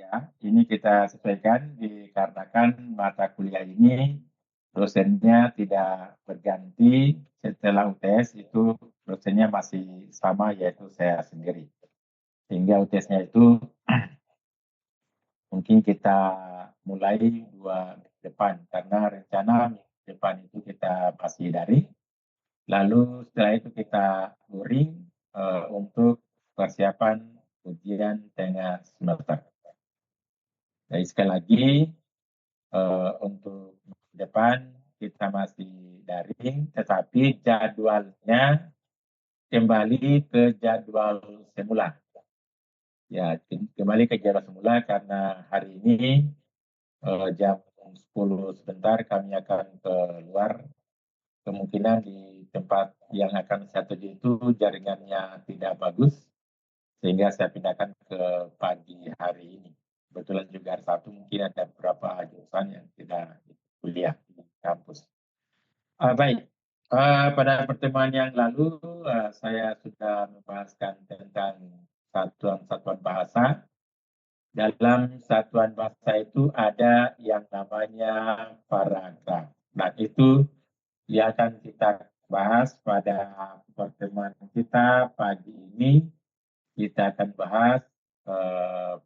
ya. Ini kita sesuaikan dikarenakan mata kuliah ini dosennya tidak berganti setelah UTS, itu dosennya masih sama, yaitu saya sendiri. Sehingga UTS-nya itu mungkin kita mulai 2 depan, karena rencana minggu depan itu kita masih daring. Lalu setelah itu kita luring untuk persiapan ujian tengah semester. Jadi sekali lagi untuk minggu depan kita masih daring, tetapi jadwalnya kembali ke jadwal semula. Ya, kembali ke jadwal semula karena hari ini jam 10 sebentar kami akan keluar. Kemungkinan di tempat yang akan saya tuju itu jaringannya tidak bagus, sehingga saya pindahkan ke pagi hari ini. Kebetulan juga hari Sabtu mungkin ada beberapa jurusan yang tidak kuliah di kampus. Baik, pada pertemuan yang lalu saya sudah membahaskan tentang satuan-satuan bahasa. Dalam satuan bahasa itu ada yang namanya paragraf. Nah, itu yang akan kita bahas pada pertemuan kita pagi ini. Kita akan bahas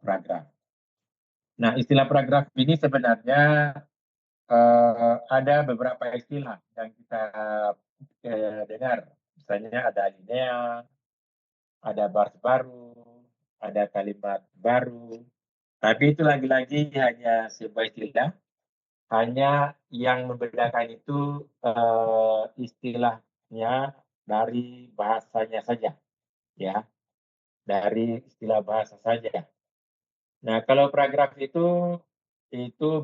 paragraf. Nah, istilah paragraf ini sebenarnya ada beberapa istilah yang kita dengar. Misalnya ada alinea, ada baris baru, ada kalimat baru. Tapi itu lagi-lagi hanya sebuah istilah. Hanya yang membedakan itu istilahnya dari bahasanya saja, ya, dari istilah bahasa saja. Nah, kalau paragraf itu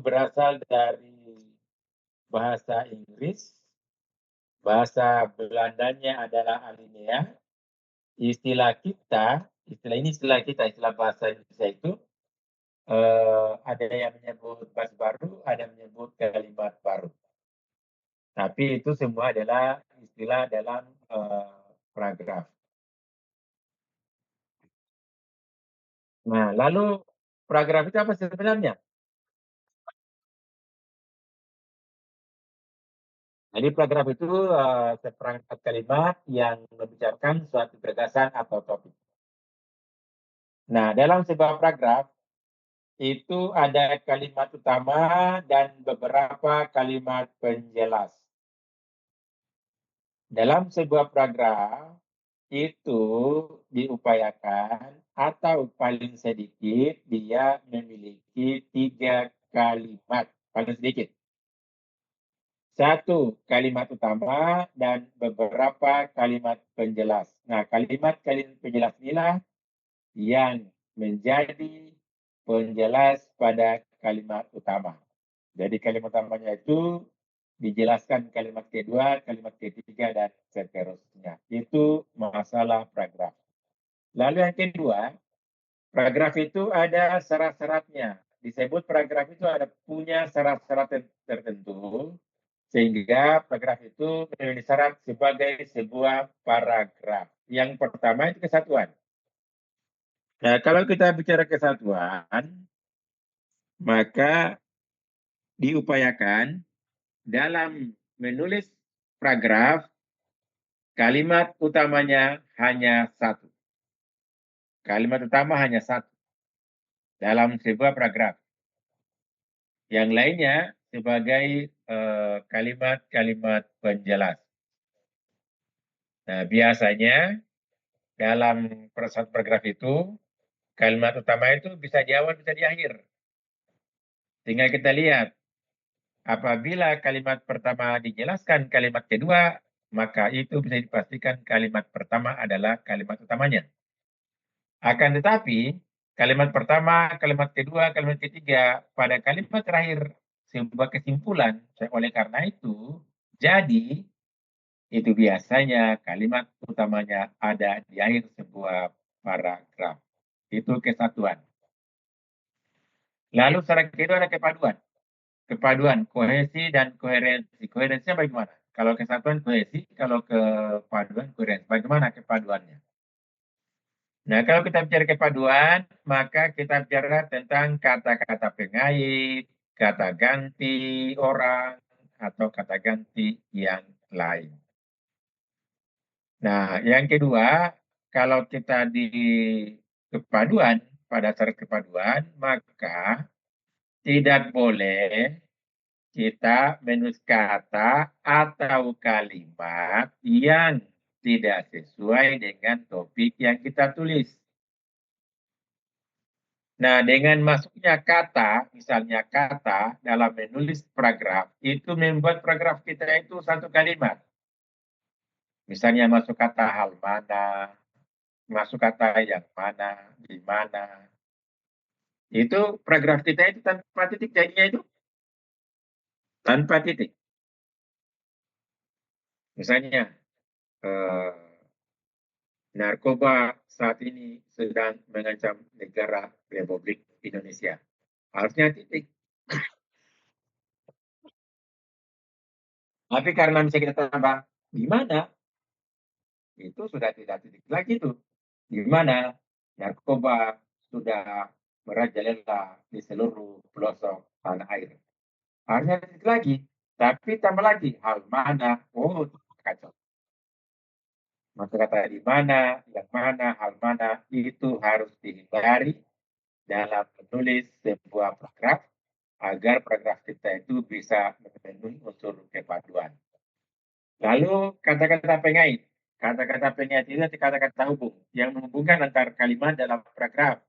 berasal dari bahasa Inggris, bahasa Belandanya adalah alinea. Istilah bahasa Indonesia itu ada yang menyebut baris baru, ada yang menyebut kalimat baru. Tapi itu semua adalah istilah dalam paragraf. Nah, lalu paragraf itu apa sebenarnya? Jadi paragraf itu seperangkat kalimat yang membicarakan suatu gagasan atau topik. Nah, dalam sebuah paragraf itu ada kalimat utama dan beberapa kalimat penjelas. Dalam sebuah paragraf itu diupayakan atau paling sedikit dia memiliki 3 kalimat, paling sedikit. 1 kalimat utama dan beberapa kalimat penjelas. Nah, kalimat-kalimat penjelas inilah yang menjadi penjelas pada kalimat utama. Jadi kalimat utamanya itu dijelaskan kalimat kedua, kalimat ketiga, dan seterusnya. Itu masalah paragraf. Lalu yang kedua, paragraf itu ada syarat-syaratnya. Disebut paragraf itu ada punya syarat-syarat tertentu, sehingga paragraf itu memenuhi syarat sebagai sebuah paragraf. Yang pertama itu kesatuan. Nah, kalau kita bicara kesatuan, maka diupayakan dalam menulis paragraf, kalimat utamanya hanya 1. Kalimat utama hanya 1 dalam sebuah paragraf. Yang lainnya sebagai kalimat-kalimat penjelas. Nah, biasanya dalam satu paragraf itu, kalimat utama itu bisa di awal, bisa di akhir. Sehingga kita lihat, apabila kalimat pertama dijelaskan kalimat kedua, maka itu bisa dipastikan kalimat pertama adalah kalimat utamanya. Akan tetapi, kalimat pertama, kalimat kedua, kalimat ketiga, pada kalimat terakhir sebuah kesimpulan. Oleh karena itu, jadi itu biasanya kalimat utamanya ada di akhir sebuah paragraf. Itu kesatuan. Lalu syarat kedua ada kepaduan. Kepaduan, kohesi dan koherensi. Koherensinya bagaimana? Kalau kesatuan kohesi, kalau kepaduan koherensi. Bagaimana kepaduannya? Nah, kalau kita bicara kepaduan, maka kita bicara tentang kata-kata pengait, kata ganti orang, atau kata ganti yang lain. Nah, yang kedua, kalau kita di kepaduan, pada dasar kepaduan, maka tidak boleh kita menulis kata atau kalimat yang tidak sesuai dengan topik yang kita tulis. Nah, dengan masuknya kata, misalnya kata dalam menulis paragraf, itu membuat paragraf kita itu satu kalimat. Misalnya masuk kata hal mana, masuk kata yang mana, di mana. Itu paragraf kita itu tanpa titik jadinya itu tanpa titik. Misalnya, eh, narkoba saat ini sedang mengancam negara Republik Indonesia. Harusnya titik. Tapi karena bisa kita tambah di mana, itu sudah tidak titik lagi tuh. Di mana narkoba sudah merajalela di seluruh pelosok tanah air. Harusnya titik lagi, tapi tambah lagi hal mana, oh kacau. Maka kata di mana, yang mana, hal mana, itu harus dihindari dalam menulis sebuah paragraf agar paragraf kita itu bisa memenuhi unsur kepaduan. Lalu kata-kata pengait. Kata-kata pengait itu kata-kata hubung yang menghubungkan antar kalimat dalam paragraf.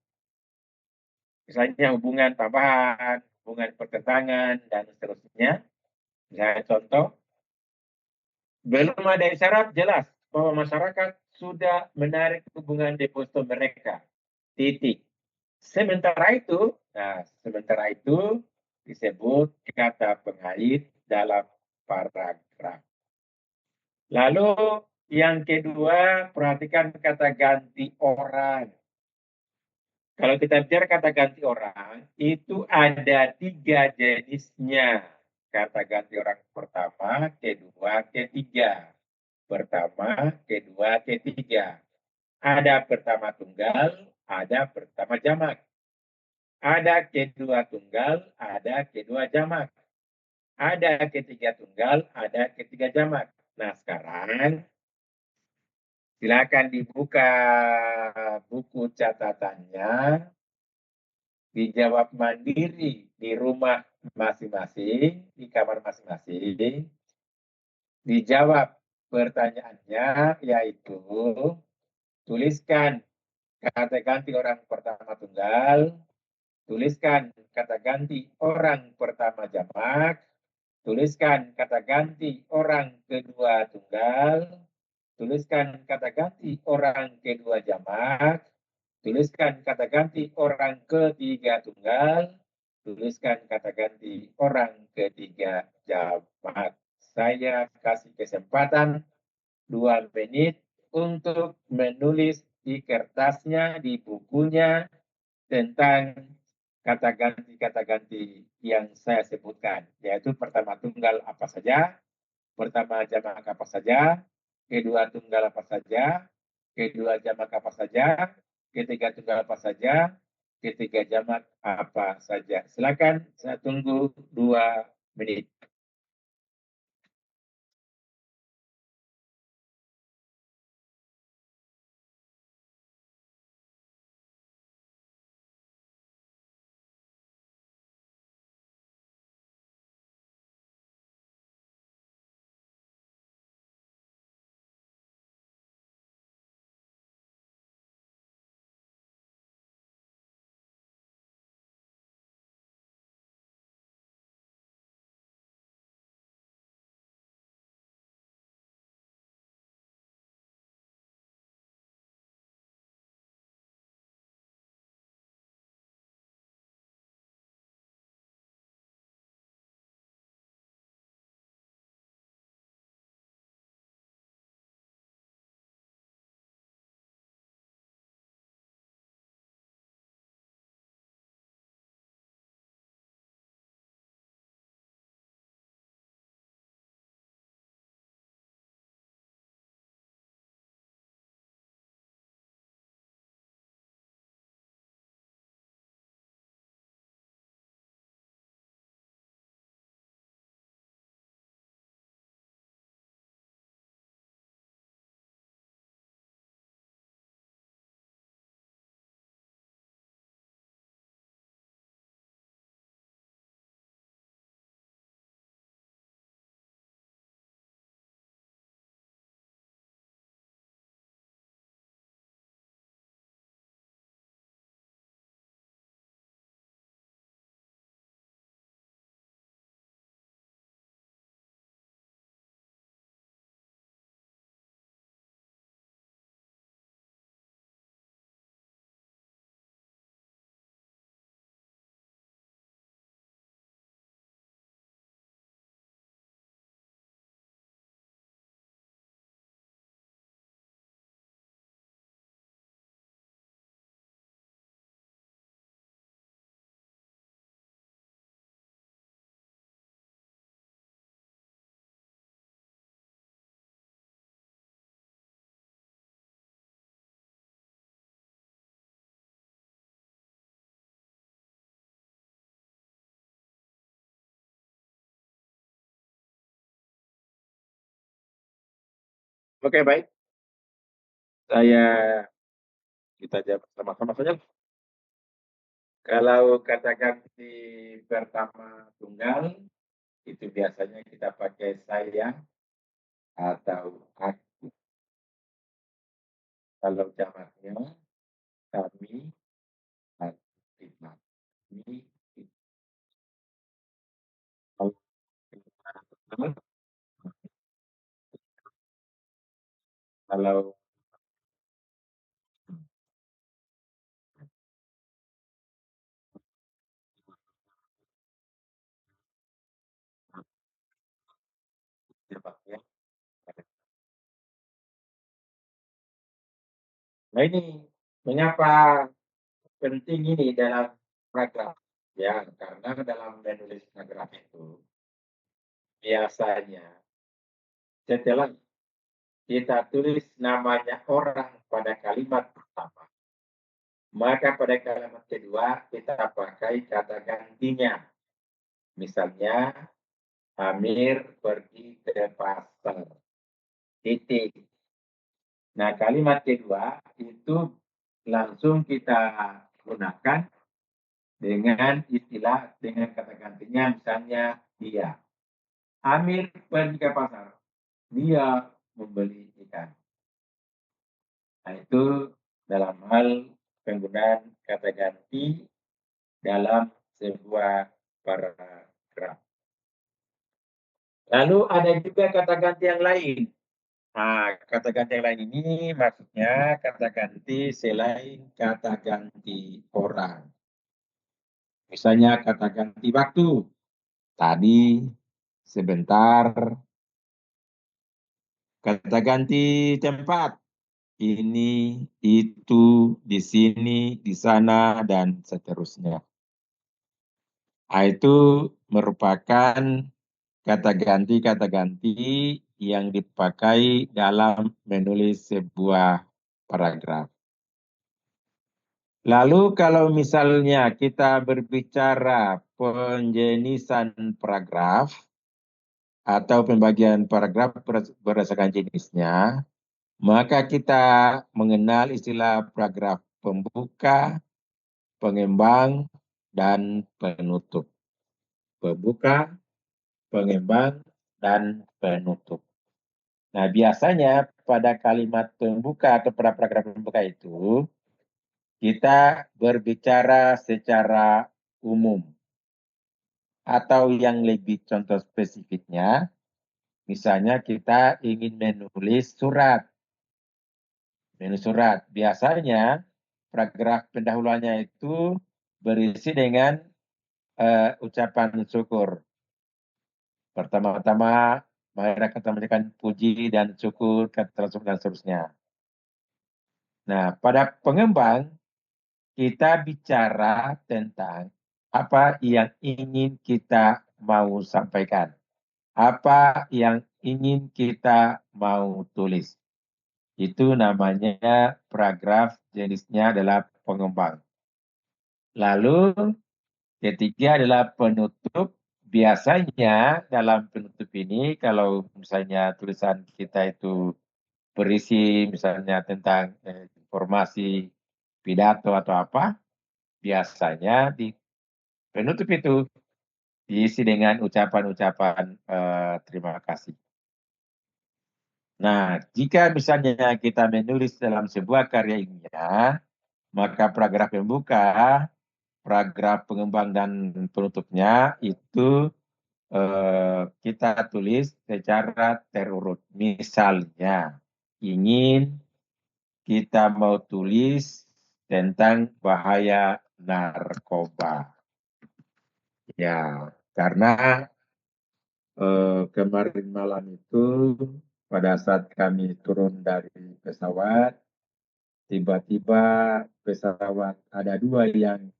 Misalnya hubungan tambahan, hubungan pertentangan, dan seterusnya. Misalnya contoh, belum ada isyarat jelas bahwa masyarakat sudah menarik hubungan deposito mereka. Titik. Sementara itu disebut kata pengait dalam paragraf. Lalu yang kedua, perhatikan kata ganti orang. Kalau kita bicara kata ganti orang, itu ada 3 jenisnya. Kata ganti orang pertama, kedua, ketiga. Pertama, kedua, ketiga. Ada pertama tunggal, ada pertama jamak. Ada kedua tunggal, ada kedua jamak. Ada ketiga tunggal, ada ketiga jamak. Nah, sekarang silakan dibuka buku catatannya, dijawab mandiri di rumah masing-masing, di kamar masing-masing. Dijawab pertanyaannya, yaitu tuliskan kata ganti orang pertama tunggal, tuliskan kata ganti orang pertama jamak, tuliskan kata ganti orang kedua tunggal, tuliskan kata ganti orang kedua jamak, tuliskan kata ganti orang ketiga tunggal, tuliskan kata ganti orang ketiga jamak. Saya kasih kesempatan 2 menit untuk menulis di kertasnya, di bukunya, tentang kata ganti yang saya sebutkan, yaitu pertama tunggal apa saja, pertama jamak apa saja, kedua tunggal apa saja, kedua jamak apa saja, ketiga tunggal apa saja, ketiga jamak apa saja. Silakan, saya tunggu 2 menit. Oke, baik. Kita jawab sama-sama saja. Kalau kata ganti pertama tunggal, itu biasanya kita pakai saya atau aku. Kalau jamaknya kami, aku, kita. Ini kalau kalau jamaknya. Nah ini mengapa penting ini dalam paragraf? Ya, karena dalam menulis paragraf itu biasanya setelah kita tulis namanya orang pada kalimat pertama, maka pada kalimat kedua kita pakai kata gantinya. Misalnya, Amir pergi ke pasar. Titik. Nah, kalimat kedua itu langsung kita gunakan dengan istilah, dengan kata gantinya, misalnya dia. Amir pergi ke pasar. Dia membeli ikan. Nah, itu dalam hal penggunaan kata ganti dalam sebuah paragraf. Lalu ada juga kata ganti yang lain. Nah, kata ganti yang lain ini maksudnya kata ganti selain kata ganti orang. Misalnya kata ganti waktu. Tadi, sebentar. Kata ganti tempat. Ini, itu, di sini, di sana, dan seterusnya. Nah, itu merupakan kata ganti yang dipakai dalam menulis sebuah paragraf. Lalu kalau misalnya kita berbicara penjenisan paragraf atau pembagian paragraf berdasarkan jenisnya, maka kita mengenal istilah paragraf pembuka, pengembang, dan penutup. Pembuka, pengembang, dan penutup. Nah, biasanya pada kalimat pembuka atau pada paragraf pembuka itu, kita berbicara secara umum. Atau yang lebih contoh spesifiknya, misalnya kita ingin menulis surat. Menulis surat. Biasanya paragraf pendahuluannya itu berisi dengan ucapan syukur. Pertama-tama, mari kita memberikan puji dan syukur dan seterusnya. Nah, pada pengembang, kita bicara tentang apa yang ingin kita mau sampaikan. Apa yang ingin kita mau tulis. Itu namanya paragraf, jenisnya adalah pengembang. Lalu ketiga adalah penutup. Biasanya dalam penutup ini kalau misalnya tulisan kita itu berisi misalnya tentang informasi pidato atau apa, biasanya di penutup itu diisi dengan ucapan-ucapan terima kasih. Nah, jika misalnya kita menulis dalam sebuah karya ilmiah, maka paragraf pembuka, paragraf pengembang dan penutupnya itu kita tulis secara terurut. Misalnya, ingin kita mau tulis tentang bahaya narkoba. Ya, karena kemarin malam itu pada saat kami turun dari pesawat, tiba-tiba pesawat ada dua yang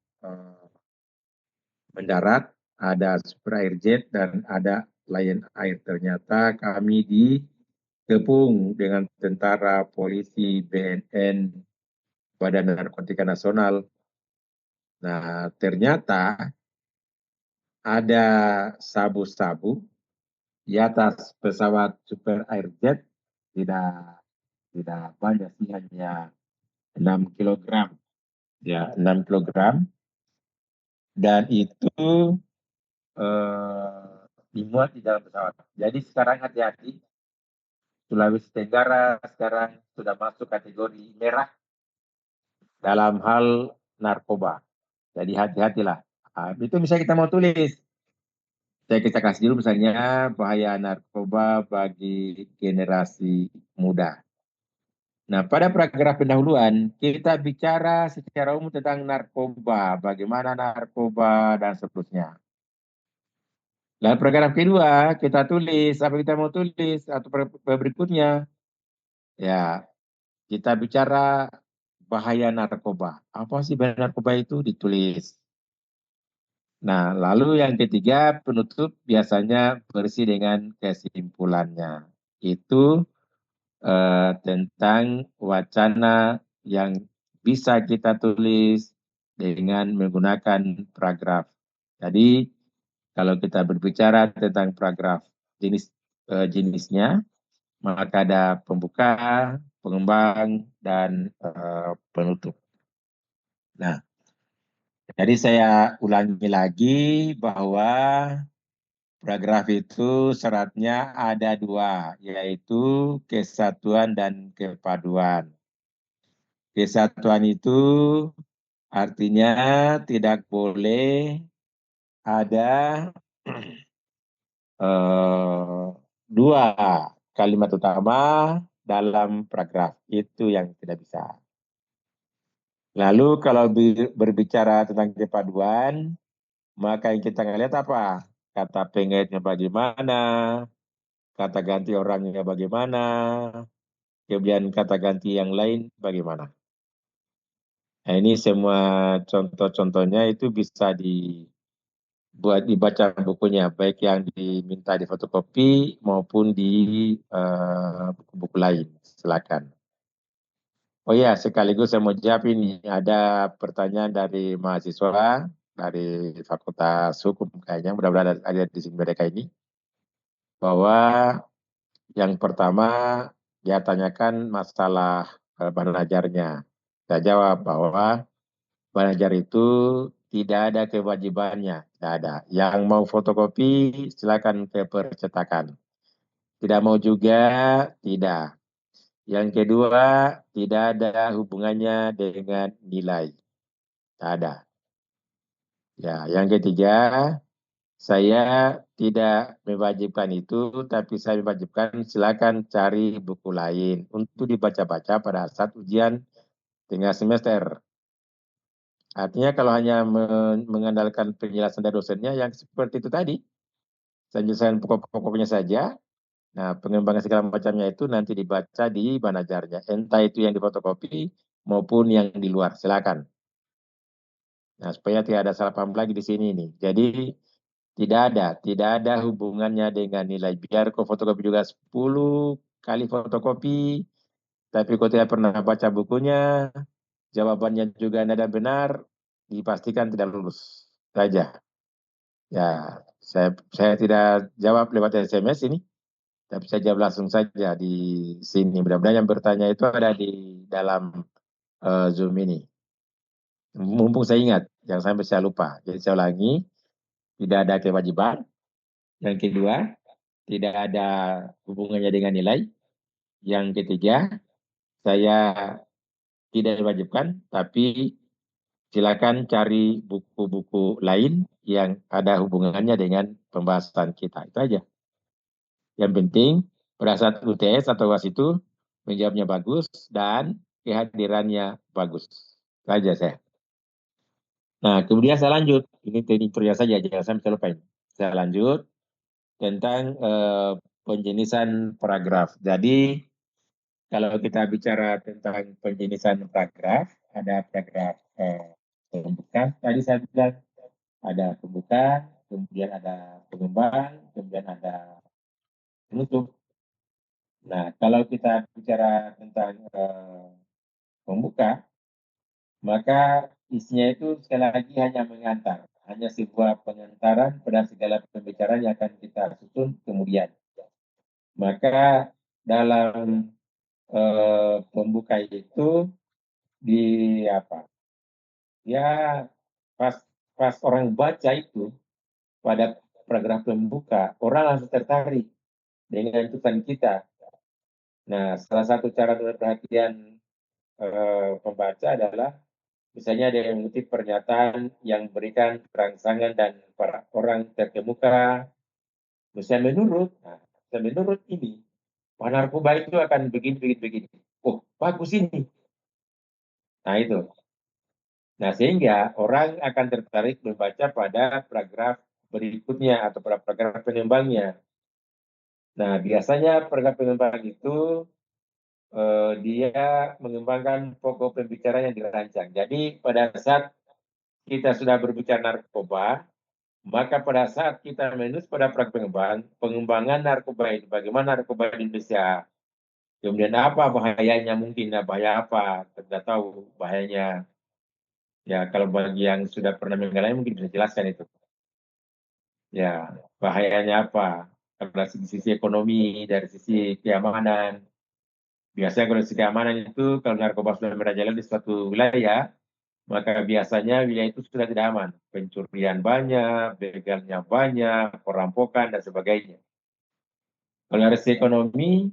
mendarat, ada Super Airjet dan ada Lion Air. Ternyata kami dikepung dengan tentara, polisi, BNN, Badan Narkotika Nasional. Nah, ternyata ada sabu-sabu di atas pesawat Super Airjet tidak banyak sih, hanya 6 kilogram. Ya, 6 kilogram. Dan itu dimuat di dalam pesawat. Jadi sekarang hati-hati, Sulawesi Tenggara sekarang sudah masuk kategori merah dalam hal narkoba. Jadi hati-hatilah. Itu misalnya kita mau tulis, kita kasih dulu misalnya bahaya narkoba bagi generasi muda. Nah, pada paragraf pendahuluan kita bicara secara umum tentang narkoba, bagaimana narkoba dan seterusnya. Lalu paragraf kedua kita tulis apa kita mau tulis, atau berikutnya ya kita bicara bahaya narkoba. Apa sih bahaya narkoba itu, ditulis. Nah, lalu yang ketiga penutup biasanya bersih dengan kesimpulannya. Itu tentang wacana yang bisa kita tulis dengan menggunakan paragraf. Jadi kalau kita berbicara tentang paragraf jenisnya, maka ada pembuka, pengembang, dan penutup. Nah, jadi saya ulangi lagi bahwa paragraf itu syaratnya ada dua, yaitu kesatuan dan kepaduan. Kesatuan itu artinya tidak boleh ada dua kalimat utama dalam paragraf. Itu yang tidak bisa. Lalu kalau berbicara tentang kepaduan, maka yang kita lihat apa? Kata pengaitnya bagaimana, kata ganti orangnya bagaimana, kemudian kata ganti yang lain bagaimana. Nah, ini semua contoh-contohnya itu bisa buat dibaca bukunya, baik yang diminta di fotokopi maupun di buku-buku lain. Silakan. Oh ya, sekaligus saya mau jawab ini. Ada pertanyaan dari mahasiswa dari Fakultas Hukum kayaknya, mudah-mudahan ada di sini mereka ini, bahwa yang pertama dia tanyakan masalah belajarnya. Saya jawab bahwa belajar itu tidak ada kewajibannya, tidak ada. Yang mau fotokopi silakan ke percetakan. Tidak mau juga tidak. Yang kedua, tidak ada hubungannya dengan nilai. Tidak ada. Ya, yang ketiga, saya tidak mewajibkan itu, tapi saya mewajibkan silakan cari buku lain untuk dibaca-baca pada saat ujian tengah semester. Artinya kalau hanya mengandalkan penjelasan dari dosennya yang seperti itu tadi, penjelasan pokok-pokoknya saja, nah pengembangan segala macamnya itu nanti dibaca di banajarnya, entah itu yang difotokopi maupun yang di luar, silakan. Nah, supaya tidak ada salah paham lagi di sini nih. Jadi tidak ada hubungannya dengan nilai. Biar kau fotokopi juga 10 kali fotokopi, tapi kau tidak pernah baca bukunya, jawabannya juga tidak benar, dipastikan tidak lulus saja. Ya, saya tidak jawab lewat SMS ini, tapi saya jawab langsung saja di sini. Mudah-mudahan yang bertanya itu ada di dalam Zoom ini. Mumpung saya ingat, jangan sampai saya lupa. Jadi saya ulangi, tidak ada kewajiban. Yang kedua, tidak ada hubungannya dengan nilai. Yang ketiga, saya tidak diwajibkan, tapi silakan cari buku-buku lain yang ada hubungannya dengan pembahasan kita. Itu aja. Yang penting, pada saat UTS atau UAS itu, menjawabnya bagus dan kehadirannya bagus. Itu aja saya. Nah, kemudian saya lanjut. Ini teknik tutorial saja, jangan sampai saya lupain. Saya lanjut tentang penjenisan paragraf. Jadi, kalau kita bicara tentang penjenisan paragraf, ada paragraf pembuka. Tadi saya bilang ada pembuka, kemudian ada pengembang, kemudian ada penutup. Nah, kalau kita bicara tentang pembuka, maka isinya itu sekali lagi hanya mengantar, hanya sebuah pengantaran pada segala pembicaraan yang akan kita susun kemudian. Maka dalam pembuka itu di apa? Ya pas pas orang baca itu pada paragraf pembuka, orang langsung tertarik dengan tulisan kita. Nah, salah satu cara perhatian pembaca adalah misalnya ada yang mengutip pernyataan yang memberikan rangsangan dan para orang terkemuka. Misalnya menurut ini, narkoba itu akan begini, begini, begini. Oh, bagus ini. Nah, itu. Nah, sehingga orang akan tertarik membaca pada paragraf berikutnya atau pada paragraf pengembangnya. Nah, biasanya paragraf pengembang itu dia mengembangkan pokok pembicaraan yang dirancang. Jadi pada saat kita sudah berbicara narkoba, maka pada saat kita menulis pada paragraf pengembangan narkoba itu, bagaimana narkoba di Indonesia, kemudian apa bahayanya mungkin, bahaya apa, tidak tahu bahayanya. Ya, kalau bagi yang sudah pernah mengalami mungkin bisa jelaskan itu. Ya, bahayanya apa? Dari sisi ekonomi, dari sisi keamanan. Biasanya kalau sisi keamanan itu, kalau narkoba sudah merajalela di suatu wilayah, maka biasanya wilayah itu sudah tidak aman. Pencurian banyak, begalnya banyak, perampokan, dan sebagainya. Kalau dari sisi ekonomi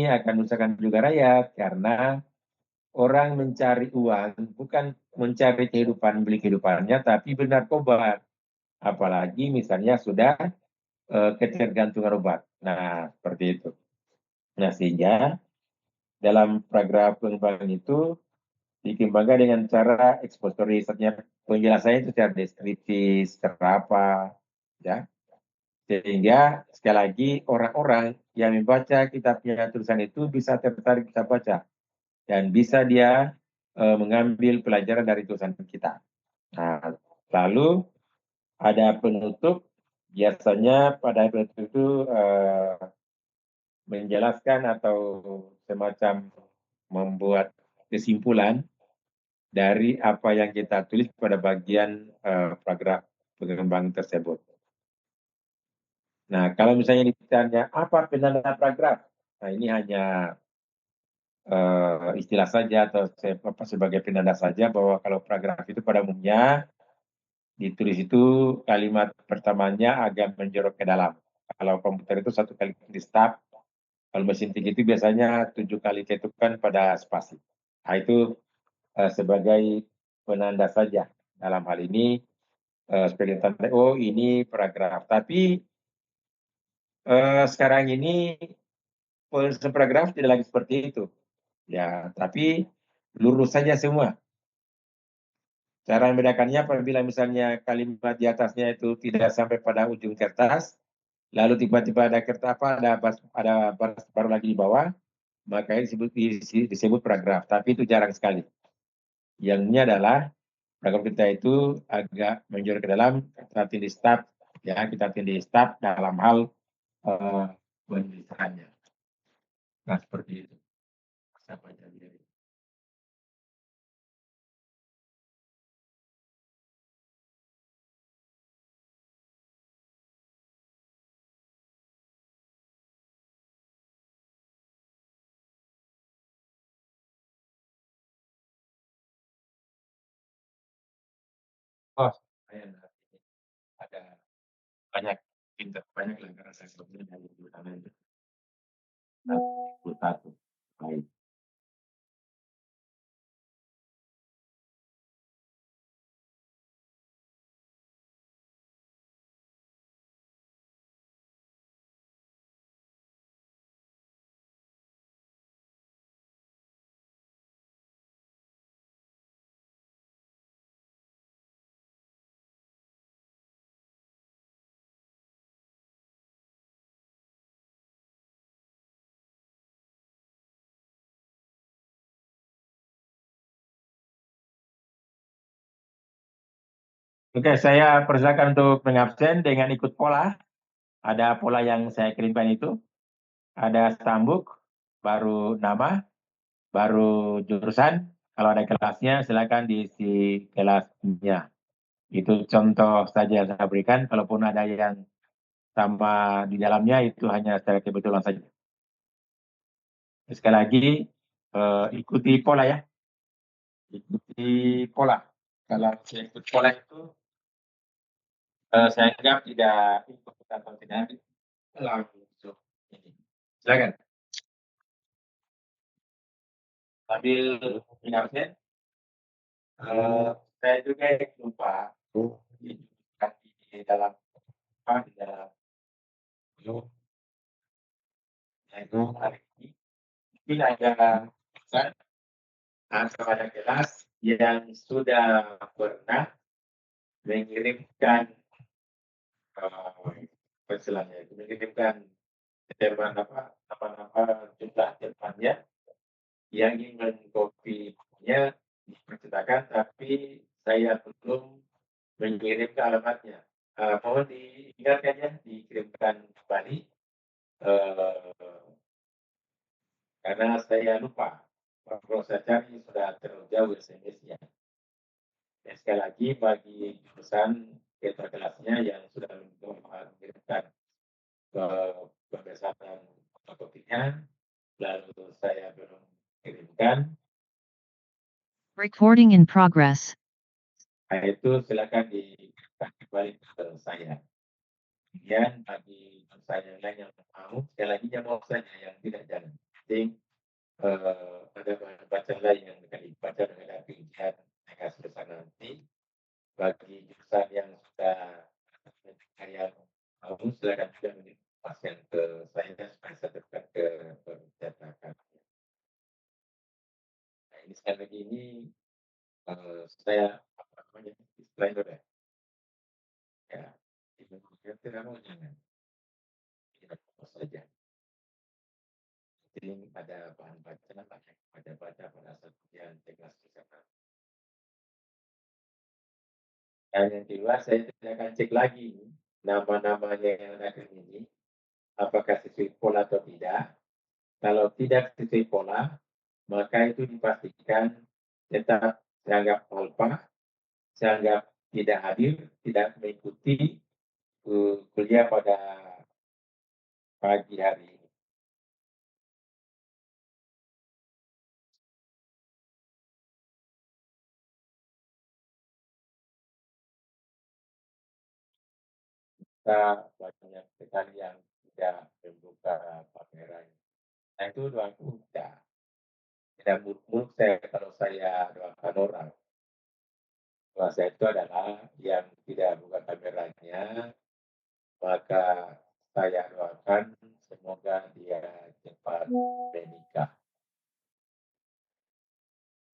akan menyusahkan juga rakyat, karena orang mencari uang, bukan mencari kehidupan, beli kehidupannya, tapi bernarkoba. Apalagi misalnya sudah ketergantungan obat. Nah, seperti itu. Nah, sehingga dalam paragraf pengembangan itu dikembangkan dengan cara expository, penjelasannya itu secara deskriptif, secara apa, ya. Sehingga sekali lagi orang-orang yang membaca kitabnya tulisan itu bisa tertarik kita baca dan bisa dia mengambil pelajaran dari tulisan kita. Nah, lalu ada penutup, biasanya pada penutup itu menjelaskan atau semacam membuat kesimpulan dari apa yang kita tulis pada bagian paragraf pengembang tersebut. Nah, kalau misalnya ditanya apa penanda paragraf, nah ini hanya istilah saja atau sebagai penanda saja bahwa kalau paragraf itu pada umumnya ditulis itu kalimat pertamanya agak menjorok ke dalam. Kalau komputer itu satu kali di stop, kalau mesin tinggi itu biasanya 7 kali ketukan pada spasi. Nah, itu sebagai penanda saja. Dalam hal ini sebagai tanda, oh ini paragraf. Tapi sekarang ini penulisan paragraf tidak lagi seperti itu. Ya, tapi lurus saja semua. Cara membedakannya apabila misalnya kalimat di atasnya itu tidak sampai pada ujung kertas, lalu tiba-tiba ada kertas apa, ada baris baru lagi di bawah, maka disebut paragraf. Tapi itu jarang sekali. Yang ini adalah paragraf kita itu agak menjorok ke dalam, kita tindih stop, ya kita tindih stop dalam hal penulisannya. Nah, seperti itu. Siapa jadi? Oh, saya ada banyak pinter banyak lah karena saya sebetulnya dari utama itu 21. Baik. Oke, saya persilakan untuk mengabsen dengan ikut pola. Ada pola yang saya kirimkan itu. Ada stambuk, baru nama, baru jurusan. Kalau ada kelasnya, silakan diisi kelasnya. Itu contoh saja yang saya berikan. Kalaupun ada yang sama di dalamnya, itu hanya secara kebetulan saja. Sekali lagi, ikuti pola ya. Ikuti pola. Kalau saya ikut pola itu, saya anggap tidak ikut atau tidak langsung ini. Silakan. Sambil minum ya. Saya juga lupa di dalam di dalam yaitu hari ini mungkin ada pesan kepada kelas yang sudah pernah mengirimkan mengirimkan teman apa jumlah temannya yang ingin mengkopinya dipercetakan tapi saya belum mengirim ke alamatnya. Mohon diingatkan ya, dikirimkan kembali karena saya lupa. Kalau saya cari sudah terlalu jauh SMS-nya. Sekali lagi bagi jurusan ketua kelasnya yang sudah mengirimkan ke pembesaran fotokopinya, lalu saya belum kirimkan. Recording in progress. Nah, itu silakan dikirimkan kembali ke saya. Kemudian bagi saya yang lain yang mau, sekali lagi yang mau saja yang tidak jalan. Jadi ada bacaan lain yang akan dibaca dengan api ujian mereka sebesar nanti. Bagi jurusan yang sudah yang mau silakan juga menginformasikan ke saya supaya saya teruskan ke percetakan. Nah, ini sekali lagi ini saya apa namanya istilahnya udah ya Indonesia tidak mau jangan tidak fokus saja. Jadi ada bahan bacaan banyak pada baca pada saat ujian teknis kesehatan. Dan yang kedua saya tidak akan cek lagi nama-namanya yang ada ini apakah sesuai pola atau tidak. Kalau tidak sesuai pola, maka itu dipastikan tetap dianggap alfa, dianggap tidak hadir, tidak mengikuti kuliah pada pagi hari ini. Kita banyak sekali yang tidak membuka pameran. Nah itu doaku tidak buruk saya kalau saya doakan orang. Doa saya itu adalah yang tidak buka kameranya, maka saya doakan semoga dia cepat menikah.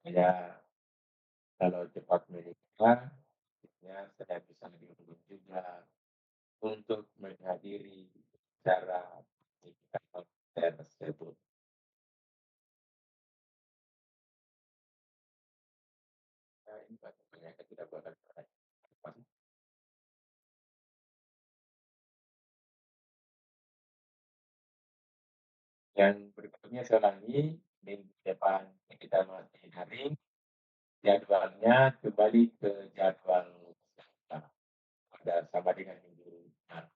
Ya, kalau cepat menikah, ya saya bisa diundang juga untuk menghadiri acara pernikahan tersebut. Nah, ini banyak yang tidak boleh. Yang berikutnya saya ulangi, minggu depan kita masih daring, jadwalnya kembali ke jadwal pada sama dengan minggu lalu.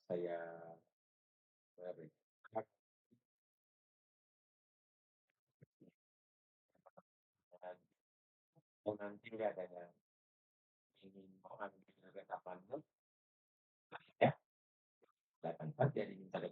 Saya berikan nanti ada yang ingin mau ambil rekaman ya, silakan saja diminta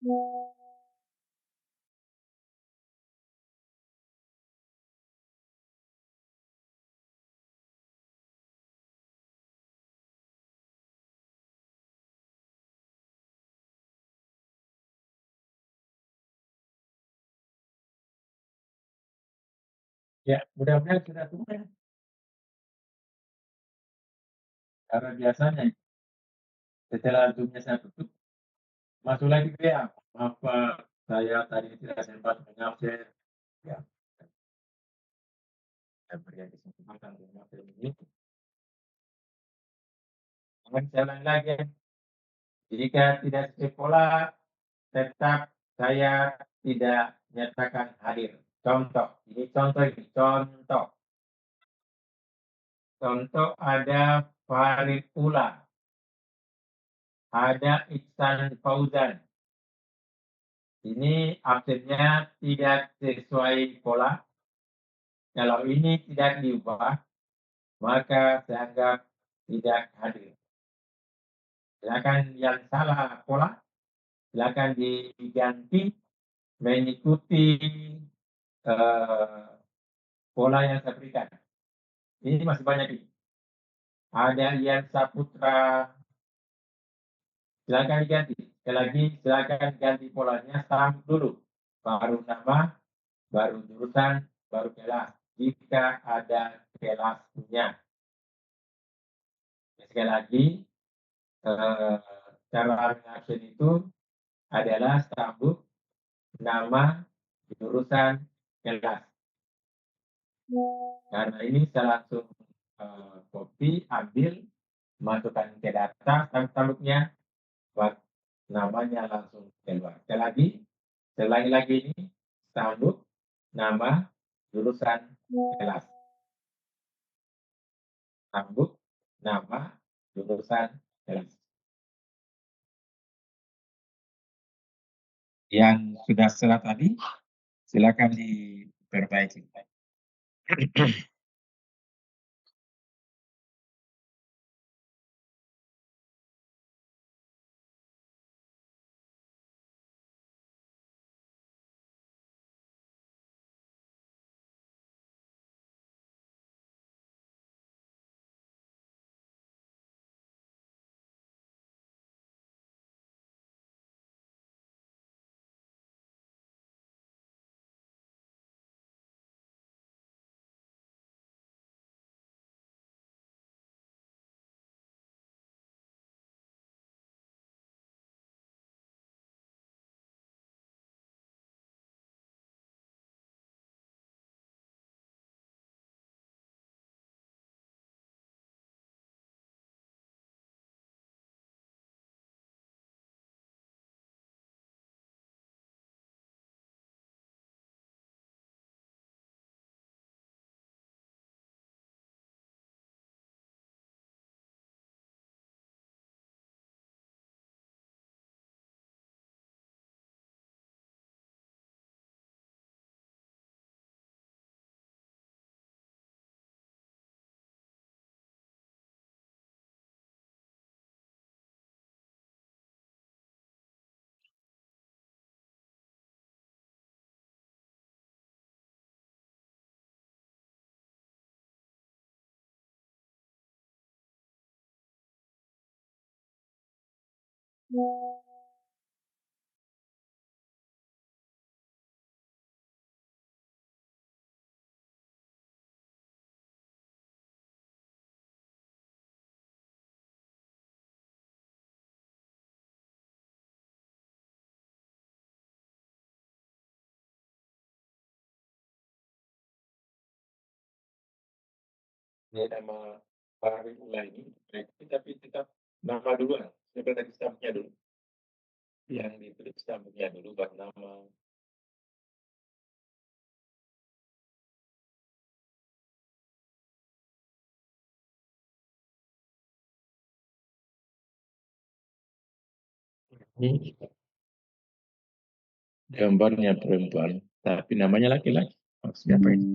Ya, mudah-mudahan sudah tumbuh ya. Karena biasanya setelah zoom saya tutup, masuk lagi WA. Maaf Pak, saya tadi tidak sempat mengupdate. Ya, saya beri kesempatan untuk mengupdate ini. Jangan jalan lagi. Jika tidak sekolah, tetap saya tidak nyatakan hadir. Contoh, ini contoh ini, contoh. Contoh ada Farid Ula, ada Iksan Fauzan. Ini absennya tidak sesuai pola. Kalau ini tidak diubah, maka saya anggap tidak hadir. Silakan yang salah pola, silakan diganti mengikuti eh, pola yang saya berikan. Ini masih banyak ini. Ada Ian Saputra, silakan diganti. Sekali lagi, silakan ganti polanya sama dulu. Baru nama, baru jurusan, baru kelas. Jika ada kelasnya. Sekali lagi, eh, cara mengakses itu adalah sabuk, nama, jurusan, kelas. Karena ini saya langsung copy, ambil, masukkan ke data sabuknya, buat namanya langsung keluar. Sekali lagi ini sabuk, nama, jurusan, kelas. Sabuk, nama, jurusan, kelas. Yang sudah salah tadi, silakan diperbaiki. Ini nama Farid Ula ini, tapi tetap nama duluan. Sebenarnya stampnya dulu. Yang ditulis stampnya dulu, baru nama. Ini gambarnya perempuan, tapi namanya laki-laki. Maksudnya apa ini?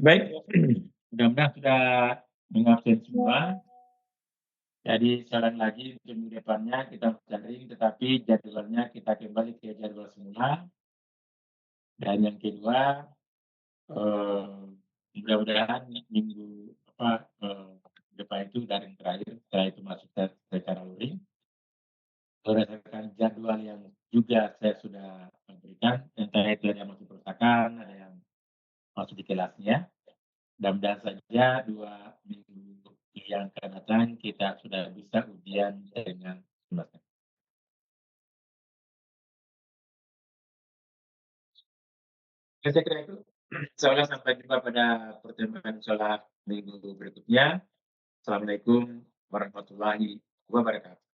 Baik, mudah-mudahan sudah mengabsen semua. Jadi saran lagi untuk minggu depannya kita sharing, tetapi jadwalnya kita kembali ke jadwal semula. Dan yang kedua, mudah-mudahan minggu depan itu daring terakhir, setelah itu masuk secara luring. Berdasarkan jadwal yang juga saya sudah berikan, entah itu ada yang masuk perpustakaan, ada yang masuk di kelasnya. Mudah-mudahan saja 2 minggu yang akan datang kita sudah bisa ujian dengan semester. Saya kira itu. Insyaallah sampai jumpa pada pertemuan sholat minggu berikutnya. Assalamualaikum warahmatullahi wabarakatuh.